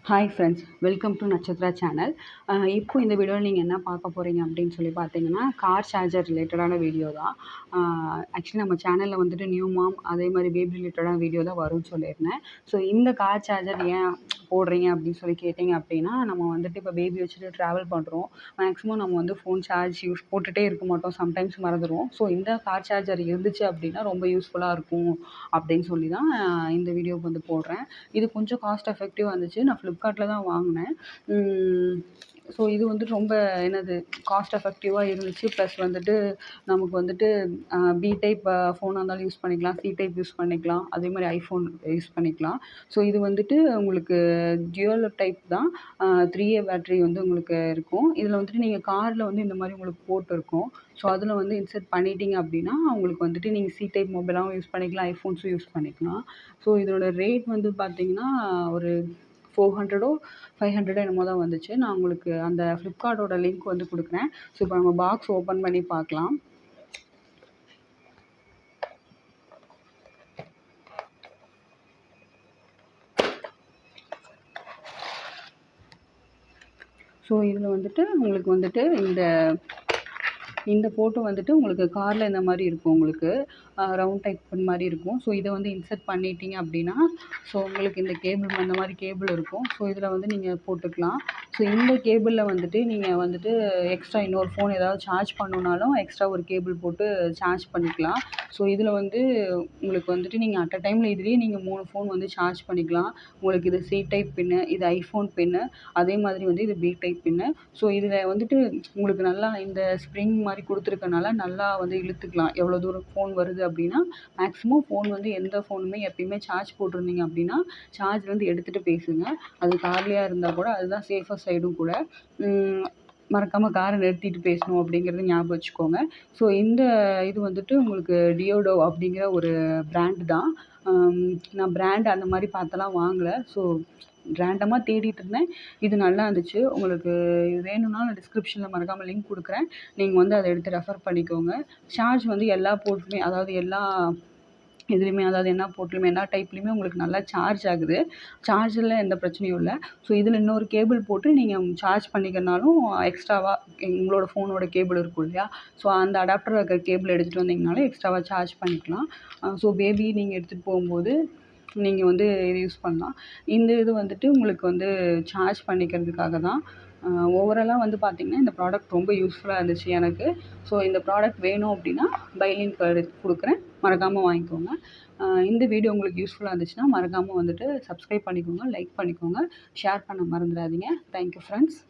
Hi friends, welcome to Nakshatra channel. இப்போ இந்த வீடியோவில் நீங்கள் என்ன பார்க்க போகிறீங்க அப்படின்னு சொல்லி பார்த்தீங்கன்னா, கார் சார்ஜர் ரிலேட்டடான வீடியோ தான். ஆக்சுவலி நம்ம சேனலில் வந்துட்டு நியூ மாம் அதே மாதிரி பேபி ரிலேட்டடான வீடியோ தான் வரும்னு சொல்லியிருந்தேன். ஸோ இந்த கார் சார்ஜர் ஏன் போடுறீங்க அப்படின்னு சொல்லி கேட்டிங்க அப்படின்னா, நம்ம வந்துட்டு இப்போ பேபி வச்சுட்டு ட்ராவல் பண்ணுறோம். மேக்ஸிமம் நம்ம வந்து ஃபோன் சார்ஜ் போட்டுகிட்டே இருக்க மாட்டோம், சம்டைம்ஸ் மறந்துடுவோம். ஸோ இந்த கார் சார்ஜர் இருந்துச்சு அப்படின்னா ரொம்ப யூஸ்ஃபுல்லாக இருக்கும் அப்படின்னு சொல்லி தான் இந்த வீடியோ வந்து போடுறேன். இது கொஞ்சம் காஸ்ட் எஃபெக்டிவாக இருந்துச்சு. நான் ஃப்ளிப்கார்ட்டில் தான் வாங்கினேன். ஸோ இது வந்துட்டு ரொம்ப என்னது காஸ்ட் எஃபெக்டிவாக இருந்துச்சு. ப்ளஸ் வந்துட்டு நமக்கு வந்துட்டு பி டைப் ஃபோனாக இருந்தாலும் யூஸ் பண்ணிக்கலாம், சி டைப் யூஸ் பண்ணிக்கலாம், அதே மாதிரி ஐஃபோன் யூஸ் பண்ணிக்கலாம். ஸோ இது வந்துட்டு உங்களுக்கு டியூவல் டைப் தான். 3A பேட்டரி வந்து உங்களுக்கு இருக்கும். இதில் வந்துட்டு நீங்கள் காரில் வந்து இந்த மாதிரி உங்களுக்கு போர்ட் இருக்கும். ஸோ அதில் வந்து இன்சர்ட் பண்ணிட்டீங்க அப்படின்னா உங்களுக்கு வந்துட்டு நீங்கள் சி டைப் மொபைலாகவும் யூஸ் பண்ணிக்கலாம், ஐஃபோன்ஸும் யூஸ் பண்ணிக்கலாம். ஸோ இதோட ரேட் வந்து பார்த்தீங்கன்னா ஒரு 400 500 என்னமோ தான் வந்துச்சு. நான் உங்களுக்கு அந்த ஃப்ளிப்கார்ட்டோட லிங்க் வந்து கொடுக்குறேன். ஸோ இப்போ நம்ம பாக்ஸ் ஓப்பன் பண்ணி பார்க்கலாம். ஸோ இதில் வந்துட்டு உங்களுக்கு வந்துட்டு இந்த ஃபோட்டோ வந்துட்டு உங்களுக்கு காரில் இந்த மாதிரி இருக்கும். உங்களுக்கு ரவுண்ட் டைப் மாதிரி இருக்கும். ஸோ இதை வந்து இன்சர்ட் பண்ணிட்டீங்க அப்படின்னா, ஸோ உங்களுக்கு இந்த கேபிள் அந்த மாதிரி கேபிள் இருக்கும். ஸோ இதில் வந்து நீங்கள் போட்டுக்கலாம். ஸோ இந்த கேபிளில் வந்துட்டு நீங்கள் வந்துட்டு எக்ஸ்ட்ரா இன்னொரு ஃபோன் ஏதாவது சார்ஜ் பண்ணணுன்னாலும் எக்ஸ்ட்ரா ஒரு கேபிள் போட்டு சார்ஜ் பண்ணிக்கலாம். ஸோ இதில் வந்து உங்களுக்கு வந்துட்டு நீங்கள் அட் அ டைமில் இதுலேயே நீங்கள் 3 ஃபோன் வந்து சார்ஜ் பண்ணிக்கலாம். உங்களுக்கு இது சி டைப் பின்னு, இது ஐஃபோன் பின்னு, அதே மாதிரி வந்து இது பி டைப் பின்னு. ஸோ இதில் வந்துட்டு உங்களுக்கு நல்லா இந்த ஸ்ப்ரிங் மாதிரி கொடுத்துருக்கனால நல்லா வந்து இழுத்துக்கலாம். எவ்வளோ தூரம் ஃபோன் வருது அப்படின்னா, மேக்ஸிமம் ஃபோன் வந்து எந்த ஃபோனுமே எப்பயுமே சார்ஜ் போட்டிருந்தீங்க அப்படின்னா சார்ஜ்லேருந்து எடுத்துகிட்டு பேசுங்க. அது கார்லேயா இருந்தால் கூட அதுதான் சேஃபர் சைடும் கூட. மறக்காமல் காரை நிறுத்திட்டு பேசணும் அப்படிங்கிறது ஞாபகம் வச்சுக்கோங்க. ஸோ இந்த இது வந்துட்டு உங்களுக்கு டியோடோ அப்படிங்கிற ஒரு பிராண்டு தான். நான் பிராண்ட் அந்த மாதிரி பார்த்தெல்லாம் வாங்கலை. ஸோ ரேண்டமாக தேடிட்டு இருந்தேன். இது நல்லா இருந்துச்சு. உங்களுக்கு வேணும்னா நான் டிஸ்கிரிப்ஷனில் மறக்காமல் லிங்க் கொடுக்குறேன். நீங்கள் வந்து அதை எடுத்து ரெஃபர் பண்ணிக்கோங்க. சார்ஜ் வந்து எல்லா போர்ட்லேயுமே, அதாவது எல்லா இதுலேயுமே, அதாவது என்ன போர்ட்லேயுமே எல்லா டைப்லேயுமே உங்களுக்கு நல்லா சார்ஜ் ஆகுது. சார்ஜரில் எந்த பிரச்சனையும் இல்லை. ஸோ இதில் இன்னொரு கேபிள் போட்டு நீங்கள் சார்ஜ் பண்ணிக்கிறனாலும் எக்ஸ்ட்ராவாக உங்களோட ஃபோனோட கேபிள் இருக்கும் இல்லையா? ஸோ அந்த அடாப்டர் இருக்கிற கேபிள் எடுத்துகிட்டு வந்தீங்கனாலும் எக்ஸ்ட்ராவாக சார்ஜ் பண்ணிக்கலாம். ஸோ பேபி நீங்கள் எடுத்துகிட்டு போகும்போது நீங்கள் வந்து இது யூஸ் பண்ணலாம். இந்த இது வந்துட்டு உங்களுக்கு வந்து சார்ஜ் பண்ணிக்கிறதுக்காக தான். ஓவராலாக வந்து பார்த்திங்கன்னா இந்த ப்ராடக்ட் ரொம்ப யூஸ்ஃபுல்லாக இருந்துச்சு எனக்கு. ஸோ இந்த ப்ராடக்ட் வேணும் அப்படின்னா பை லிங்க் கொடுக்குறேன், மறக்காமல் வாங்கிக்கோங்க. இந்த வீடியோ உங்களுக்கு யூஸ்ஃபுல்லாக இருந்துச்சுன்னா மறக்காமல் வந்துட்டு சப்ஸ்கிரைப் பண்ணிக்கோங்க, லைக் பண்ணிக்கோங்க, ஷேர் பண்ண மறந்துடாதீங்க. Thank you friends.